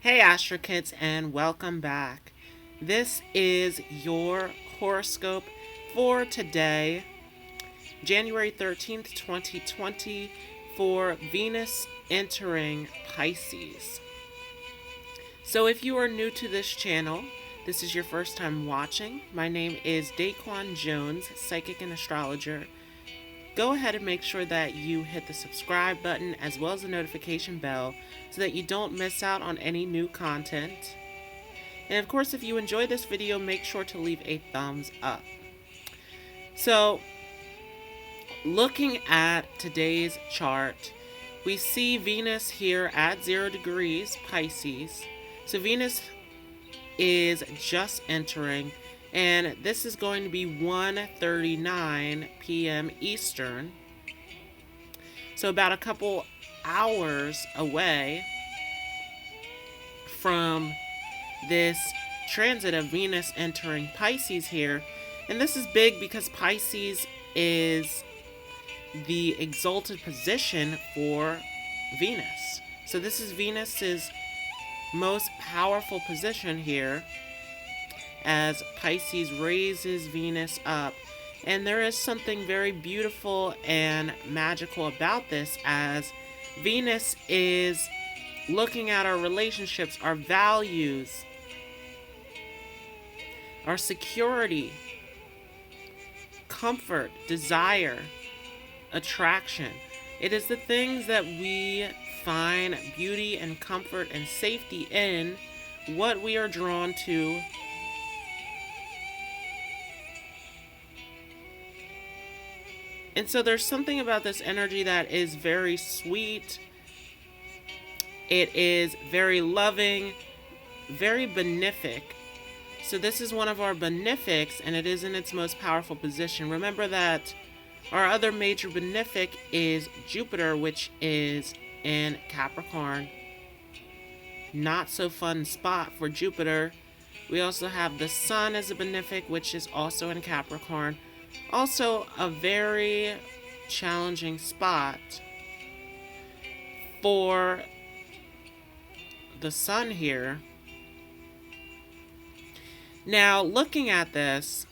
Hey Astro Kids, and welcome back. This is your horoscope for today, January 13th, 2020, for Venus entering Pisces. So if you are new to this channel, this is your first time watching, my name is Daquan Jones, psychic and astrologer. Go ahead and make sure that you hit the subscribe button as well as the notification bell so that you don't miss out on any new content. And of course, if you enjoyed this video, make sure to leave a thumbs up. So, looking at today's chart, we see Venus here at 0 degrees Pisces. So Venus is just entering, and this is going to be 1:39 p.m. Eastern. So about a couple hours away from this transit of Venus entering Pisces here. And this is big because Pisces is the exalted position for Venus. So this is Venus's most powerful position here as Pisces raises Venus up. And there is something very beautiful and magical about this, as Venus is looking at our relationships, our values, our security, comfort, desire, attraction. It is the things that we find beauty and comfort and safety in, what we are drawn to. And so there's something about this energy that is very sweet. It is very loving, very benefic. So this is one of our benefics, and it is in its most powerful position. Remember that our other major benefic is Jupiter, which is in Capricorn. Not so fun spot for Jupiter. We also have the Sun as a benefic, which is also in Capricorn. Also a very challenging spot for the Sun here. Now, looking at this,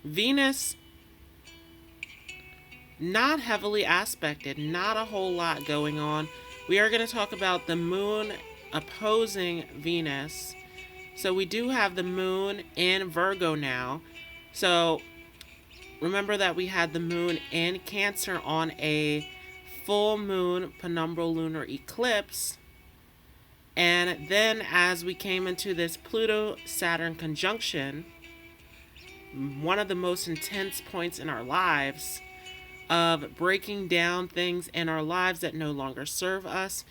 Venus not heavily aspected, not a whole lot going on. We are going to talk about the moon opposing Venus. So we do have the moon in Virgo now. So remember that we had the moon in Cancer on a full moon penumbral lunar eclipse. And then as we came into this Pluto-Saturn conjunction, one of the most intense points in our lives of breaking down things in our lives that no longer serve us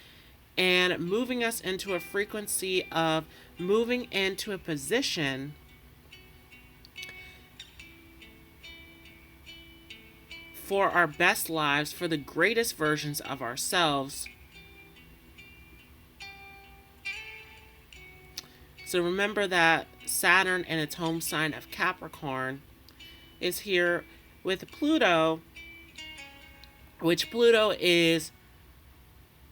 and moving us into a frequency of moving into a position for our best lives, for the greatest versions of ourselves. So remember that Saturn in its home sign of Capricorn is here with Pluto, which Pluto is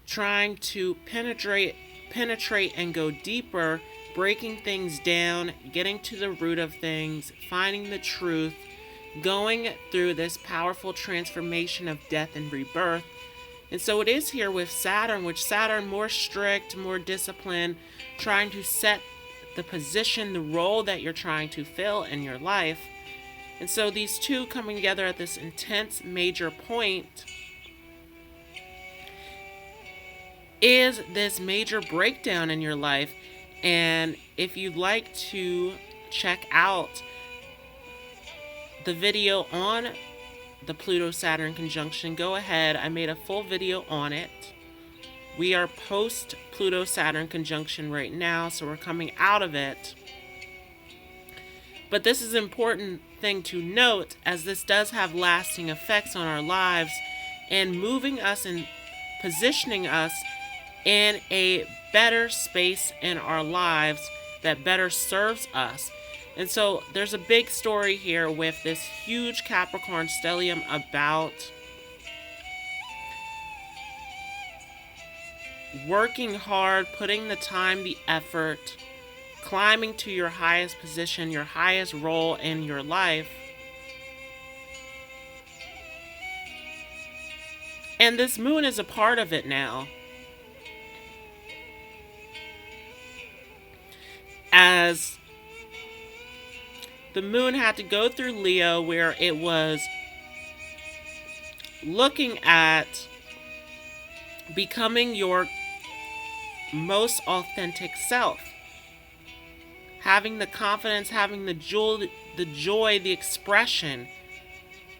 trying to penetrate and go deeper, breaking things down, getting to the root of things, finding the truth, going through this powerful transformation of death and rebirth. And so it is here with Saturn, which Saturn more strict, more disciplined, trying to set the position, the role that you're trying to fill in your life. And so these two coming together at this intense major point is this major breakdown in your life. And if you'd like to check out the video on the Pluto-Saturn conjunction, go ahead. I made a full video on it. We are post Pluto-Saturn conjunction right now, so we're coming out of it. But this is an important thing to note, as this does have lasting effects on our lives and moving us and positioning us in a better space in our lives that better serves us. And so there's a big story here with this huge Capricorn stellium about working hard, putting the time, the effort, climbing to your highest position, your highest role in your life. And this moon is a part of it now. As the moon had to go through Leo, where it was looking at becoming your most authentic self. Having the confidence, having the joy, the expression,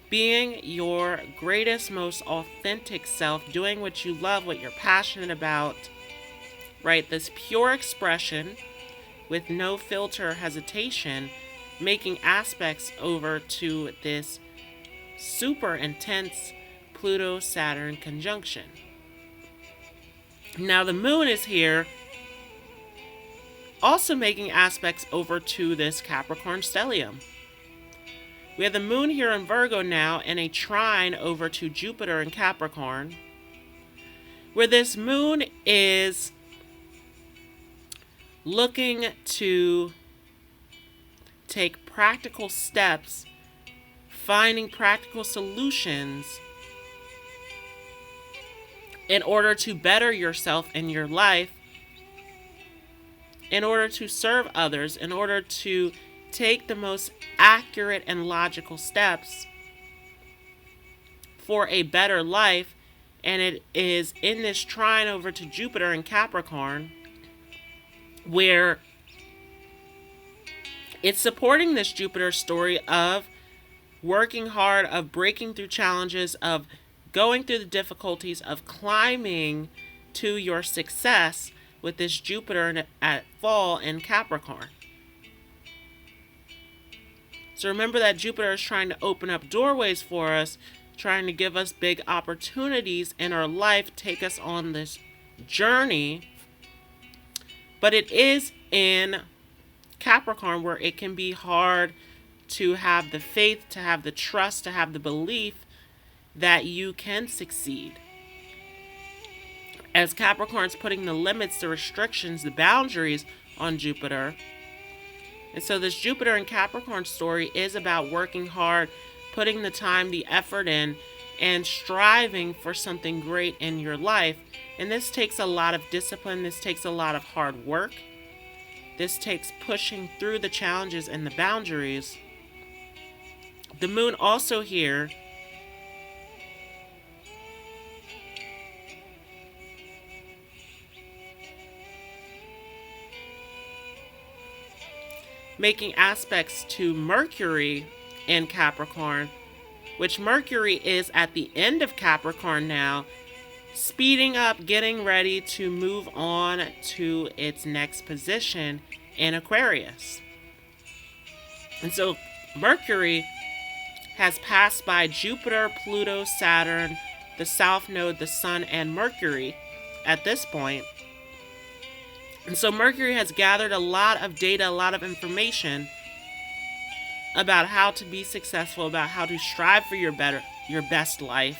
being your greatest, most authentic self, doing what you love, what you're passionate about, right? This pure expression with no filter or hesitation, making aspects over to this super intense Pluto-Saturn conjunction. Now the moon is here, also making aspects over to this Capricorn stellium. We have the moon here in Virgo now and a trine over to Jupiter in Capricorn, where this moon is looking to take practical steps, finding practical solutions in order to better yourself in your life, in order to serve others, in order to take the most accurate and logical steps for a better life. And it is in this trine over to Jupiter in Capricorn, where it's supporting this Jupiter story of working hard, of breaking through challenges, of going through the difficulties, of climbing to your success with this Jupiter at fall in Capricorn. So remember that Jupiter is trying to open up doorways for us, trying to give us big opportunities in our life, take us on this journey. But it is in Capricorn where it can be hard to have the faith, to have the trust, to have the belief that you can succeed. As Capricorn's putting the limits, the restrictions, the boundaries on Jupiter. And so this Jupiter and Capricorn story is about working hard, putting the time, the effort in, and striving for something great in your life. And this takes a lot of discipline. This takes a lot of hard work. This takes pushing through the challenges and the boundaries. The moon also here making aspects to Mercury in Capricorn, which Mercury is at the end of Capricorn now, speeding up, getting ready to move on to its next position in Aquarius. And so Mercury has passed by Jupiter, Pluto, Saturn, the South Node, the Sun, and Mercury at this point. And so Mercury has gathered a lot of data, a lot of information about how to be successful, about how to strive for your best life.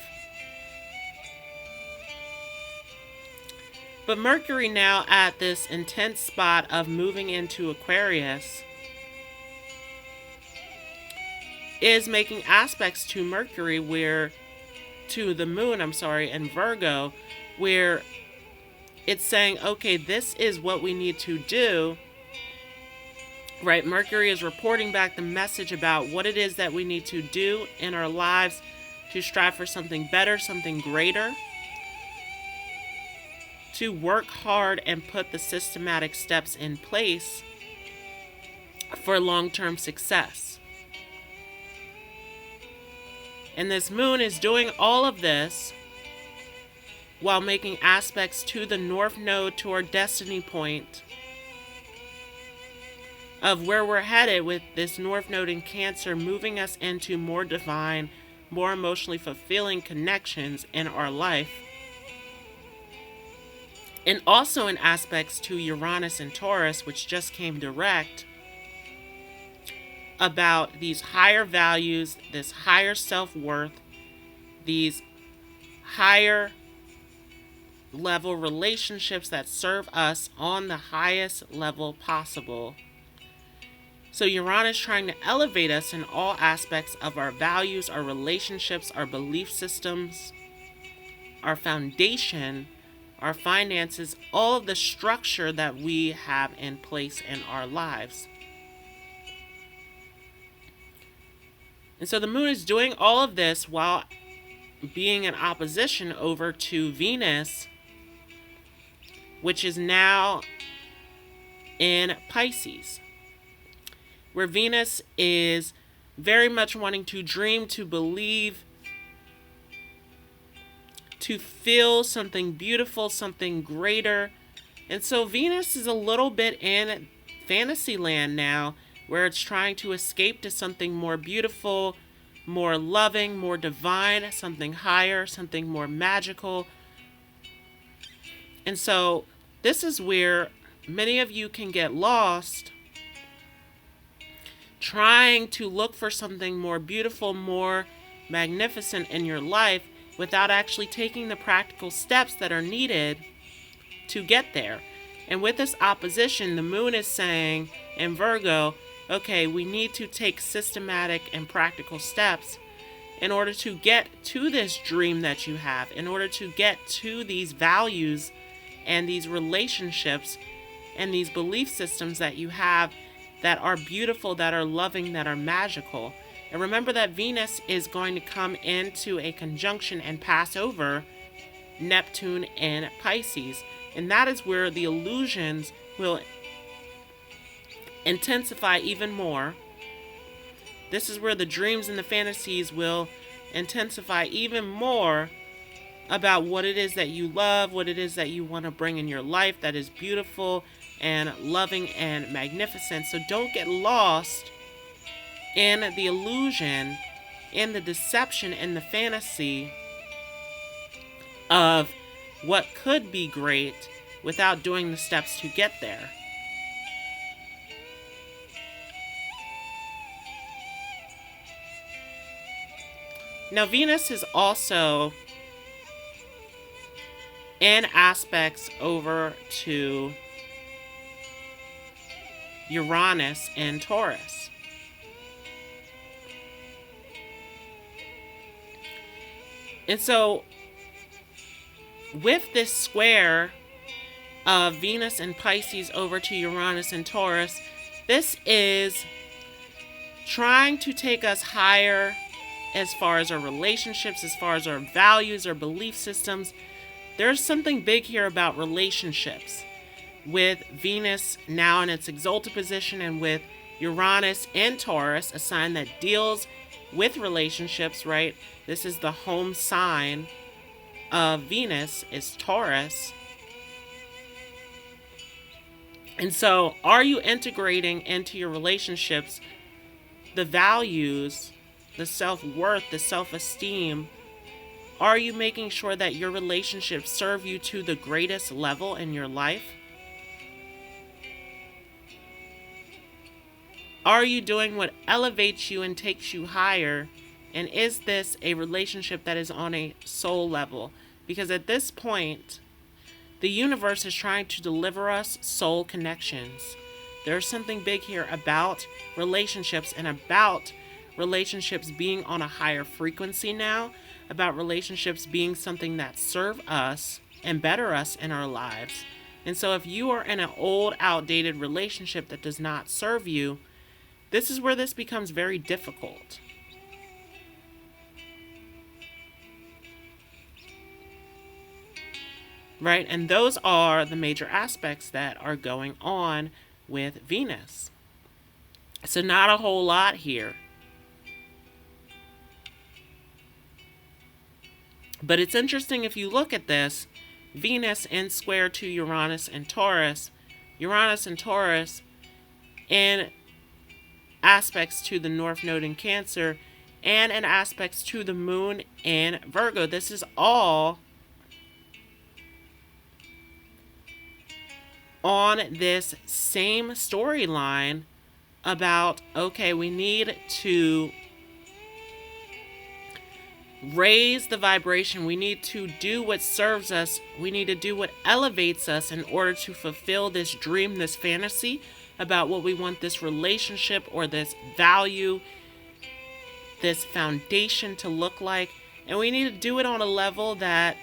But Mercury now at this intense spot of moving into Aquarius is making aspects to Mercury to the moon, in Virgo, where it's saying, okay, this is what we need to do, right? Mercury is reporting back the message about what it is that we need to do in our lives to strive for something better, something greater, to work hard and put the systematic steps in place for long-term success. And this moon is doing all of this while making aspects to the North Node, to our destiny point of where we're headed with this North Node in Cancer, moving us into more divine, more emotionally fulfilling connections in our life. And also in aspects to Uranus and Taurus, which just came direct, about these higher values, this higher self-worth, these higher level relationships that serve us on the highest level possible. So Uranus is trying to elevate us in all aspects of our values, our relationships, our belief systems, our foundation, our finances, all of the structure that we have in place in our lives. And so the moon is doing all of this while being in opposition over to Venus, which is now in Pisces, where Venus is very much wanting to dream, to believe, to feel something beautiful, something greater. And so Venus is a little bit in fantasy land now, where it's trying to escape to something more beautiful, more loving, more divine, something higher, something more magical. And so this is where many of you can get lost, trying to look for something more beautiful, more magnificent in your life without actually taking the practical steps that are needed to get there. And with this opposition, the moon is saying in Virgo, okay, we need to take systematic and practical steps in order to get to this dream that you have, in order to get to these values and these relationships and these belief systems that you have that are beautiful, that are loving, that are magical. And remember that Venus is going to come into a conjunction and pass over Neptune and Pisces. And that is where the illusions will intensify even more. This is where the dreams and the fantasies will intensify even more about what it is that you love, what it is that you want to bring in your life that is beautiful and loving and magnificent. So don't get lost in the illusion, in the deception, in the fantasy of what could be great without doing the steps to get there. Now, Venus is also in aspects over to Uranus and Taurus. And so, with this square of Venus and Pisces over to Uranus and Taurus, this is trying to take us higher as far as our relationships, as far as our values, our belief systems. There's something big here about relationships. With Venus now in its exalted position and with Uranus and Taurus, a sign that deals with relationships, right? This is the home sign of Venus, is Taurus. And so, are you integrating into your relationships the values, the self-worth, the self-esteem? Are you making sure that your relationships serve you to the greatest level in your life? Are you doing what elevates you and takes you higher? And is this a relationship that is on a soul level? Because at this point, the universe is trying to deliver us soul connections. There's something big here about relationships and about relationships being on a higher frequency now, about relationships being something that serve us and better us in our lives. And so if you are in an old, outdated relationship that does not serve you, this is where this becomes very difficult. Right? And those are the major aspects that are going on with Venus. So not a whole lot here. But it's interesting if you look at this, Venus in square to Uranus and Taurus in aspects to the North Node in Cancer, and in aspects to the Moon in Virgo. This is all on this same storyline about, okay, we need to raise the vibration. We need to do what serves us. We need to do what elevates us in order to fulfill this dream, this fantasy about what we want this relationship or this value, this foundation to look like. And we need to do it on a level that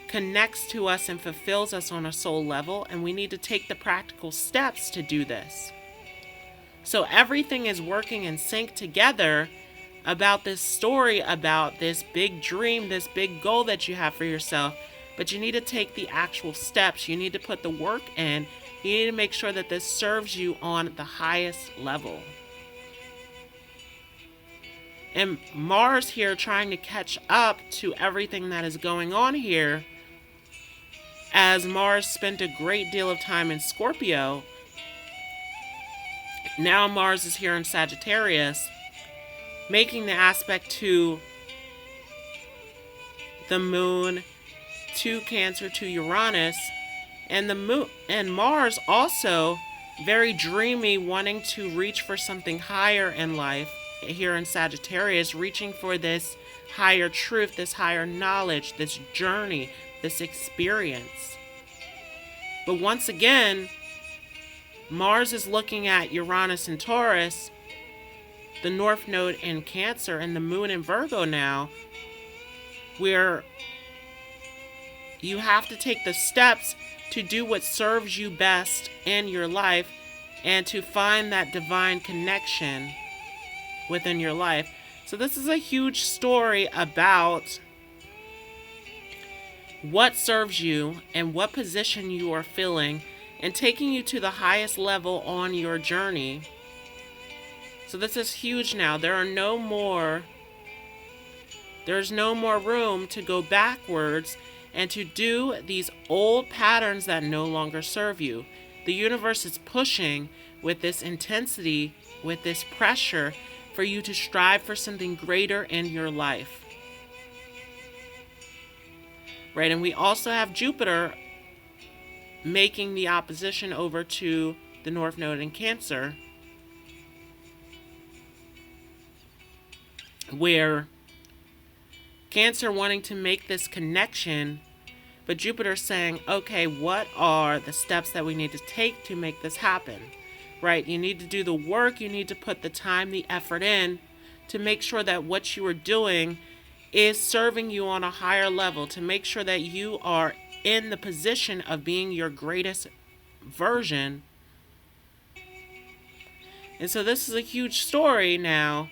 connects to us and fulfills us on a soul level. And we need to take the practical steps to do this. So everything is working in sync together about this story, about this big dream, this big goal that you have for yourself. But you need to take the actual steps. You need to put the work in. You need to make sure that this serves you on the highest level. And Mars here trying to catch up to everything that is going on here, as Mars spent a great deal of time in Scorpio. Now Mars is here in Sagittarius, making the aspect to the moon, to Cancer, to Uranus, and the moon and Mars also very dreamy, wanting to reach for something higher in life here in Sagittarius, reaching for this higher truth, this higher knowledge, this journey, this experience. But once again, Mars is looking at Uranus and Taurus, the North Node in Cancer, and the Moon in Virgo now, where you have to take the steps to do what serves you best in your life and to find that divine connection within your life. So this is a huge story about what serves you and what position you are filling and taking you to the highest level on your journey. So this is huge now. There's no more room to go backwards and to do these old patterns that no longer serve you. The universe is pushing with this intensity, with this pressure for you to strive for something greater in your life. Right, and we also have Jupiter making the opposition over to the North Node in Cancer, where Cancer wanting to make this connection, but Jupiter saying, okay, what are the steps that we need to take to make this happen? Right? You need to do the work, you need to put the time, the effort in to make sure that what you are doing is serving you on a higher level, to make sure that you are in the position of being your greatest version. And so this is a huge story now.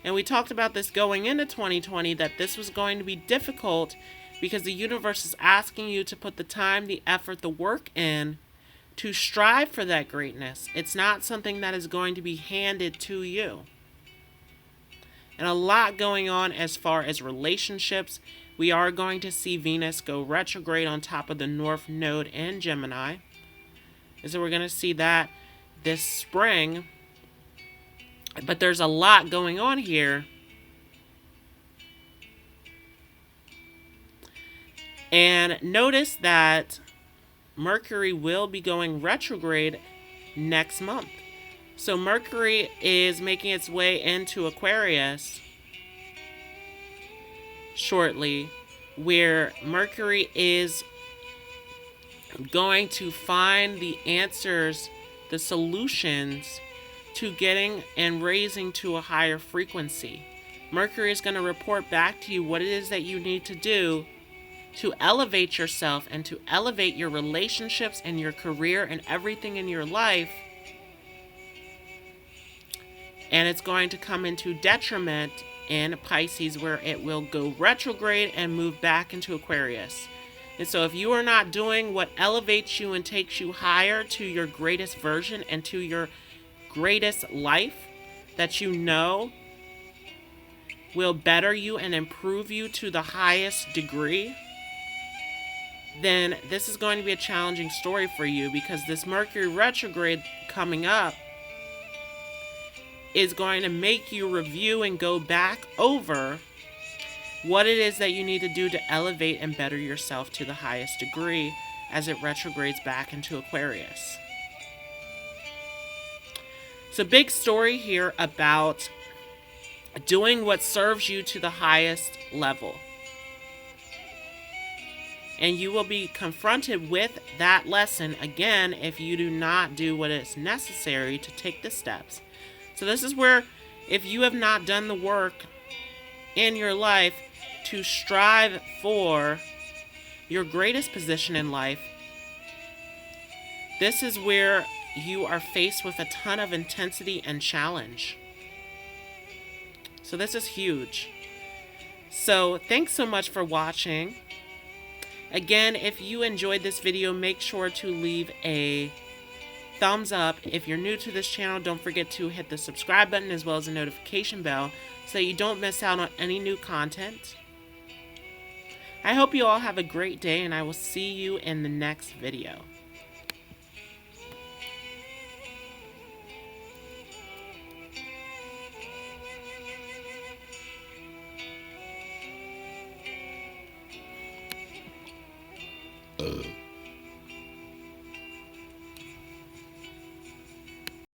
And we talked about this going into 2020, that this was going to be difficult because the universe is asking you to put the time, the effort, the work in to strive for that greatness. It's not something that is going to be handed to you. And a lot going on as far as relationships. We are going to see Venus go retrograde on top of the North Node in Gemini. And so we're going to see that this spring. But there's a lot going on here. And notice that Mercury will be going retrograde next month. So Mercury is making its way into Aquarius shortly, where Mercury is going to find the answers, the solutions to getting and raising to a higher frequency. Mercury is going to report back to you what it is that you need to do to elevate yourself and to elevate your relationships and your career and everything in your life. And it's going to come into detriment in Pisces, where it will go retrograde and move back into Aquarius. And so if you are not doing what elevates you and takes you higher to your greatest version and to your greatest life that you know will better you and improve you to the highest degree, then this is going to be a challenging story for you, because this Mercury retrograde coming up is going to make you review and go back over what it is that you need to do to elevate and better yourself to the highest degree as it retrogrades back into Aquarius. So big story here about doing what serves you to the highest level. And you will be confronted with that lesson again if you do not do what is necessary to take the steps. So this is where, if you have not done the work in your life to strive for your greatest position in life, this is where you are faced with a ton of intensity and challenge. So this is huge. So thanks so much for watching. Again, if you enjoyed this video, make sure to leave a thumbs up. If you're new to this channel, don't forget to hit the subscribe button as well as the notification bell so you don't miss out on any new content. I hope you all have a great day, and I will see you in the next video.